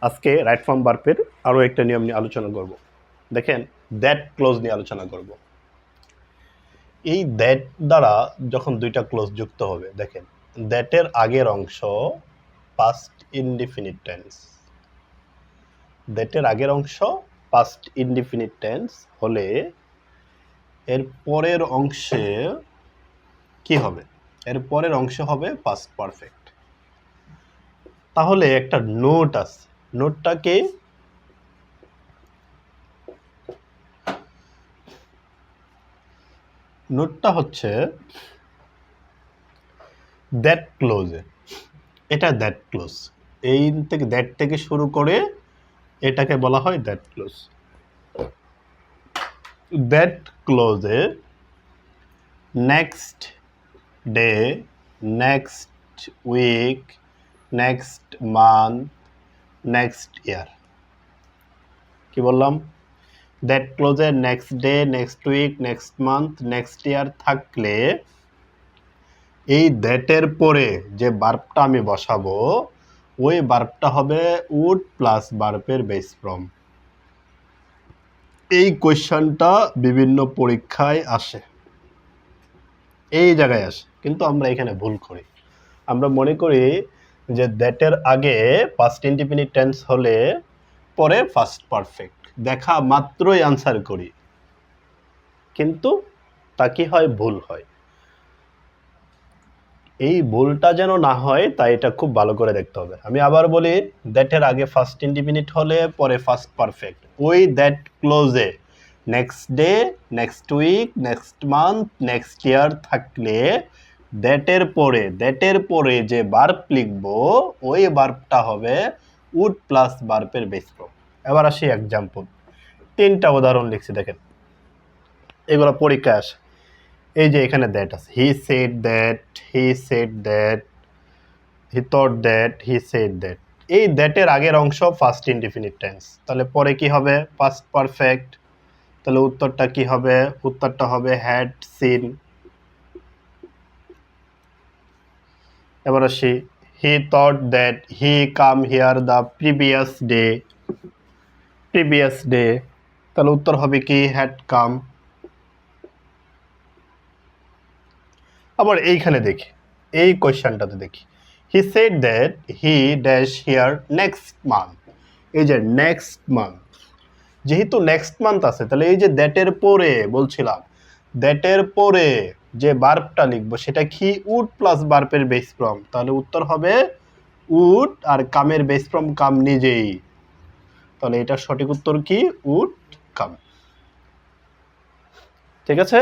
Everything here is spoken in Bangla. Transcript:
আজকে রাইট ফর্ম ভার্বের আরও একটা নিয়ম নিয়ে আলোচনা করব। দেখেন, দ্যাট ক্লোজ নিয়ে আলোচনা করব। এই দ্যাট দ্বারা যখন দুইটা ক্লোজ যুক্ত হবে, দেখেন দ্যাটের আগের অংশ পাস্ট ইনডিফিনিট টেন্স, দ্যাটের আগের অংশ পাস্ট ইনডিফিনিট টেন্স হলে এর পরের অংশে কি হবে? এর পরের অংশ হবে পাস্ট পারফেক্ট। তাহলে একটা নোট আছে, নোটটাকে নোটটা হচ্ছে দ্যাট ক্লোজে, এটা দ্যাট ক্লোজ, এই থেকে দ্যাট থেকে শুরু করে এটাকে বলা হয় দ্যাট ক্লোজ। দ্যাট ক্লোজে next day, next week, next month, next year, কি বললাম? দ্যাট ক্লোজে next day, next week, next month, next year থাকলে এই দ্যাটের পরে যে ভার্বটা আমি বসাবো ওই ভার্বটা হবে উড প্লাস ভার্বের বেস ফর্ম। এই কোয়েশ্চনটা বিভিন্ন পরীক্ষায় আসে, এই জায়গায় আসে, কিন্তু আমরা এখানে ভুল করি। আমরা মনে করি যে দ্যাটের আগে পাস্ট ইনডিফিনিট টেন্স হলে পরে ফার্স্ট পারফেক্ট, দেখা মাত্রই আনসার করি, কিন্তু তা কি হয়? ভুল হয়। এই ভুলটা যেন না হয় তাই এটা খুব ভালো করে দেখতে হবে। আমি আবার বলি, দ্যাটের আগে ফার্স্ট ইনডিফিনিট হলে পরে ফার্স্ট পারফেক্ট, ওই দ্যাট ক্লোজে next day, next week, next month, next year থাকলে দ্যাটের পরে যে ভার্ব লিখবো ওই ভার্বটা হবে উড প্লাস ভার্বের বেস ফর্ম। এবার আসি এক্সাম্পল, 3টা উদাহরণ লিখছি, দেখেন এগুলো পরীক্ষায় আসে। এই যে এখানে দ্যাট আছে, হি said that, he said that, he thought that, he said that. এই দ্যাটের আগের অংশ ফার্স্ট ইনডিফিনিট টেন্স, তাহলে পরে কি হবে? Past perfect. তাহলে উত্তরটা কি হবে? উত্তরটা হবে হ্যাড সিন। এবার আসি, he thought that he came here the previous day, previous day, তাহলে উত্তর হবে কি? Had come. আবার এইখানে দেখি, এই কোয়েশ্চনটাতে দেখি, he said that he dash here next month. এই যে নেক্সট মান্থ, যেহেতু নেক্সট মান্থ আছে তাহলে এই যে দ্যাটের পরে বলছিলাম, দ্যাটের পরে যে ভার্বটা লিখবো সেটা কি? উড প্লাস ভার্বের বেস ফর্ম, তাহলে উত্তর হবে উড, আর কামের বেস ফর্ম কাম নিজেই, তাহলে এটা সঠিক উত্তর কি? Would come. ঠিক আছে।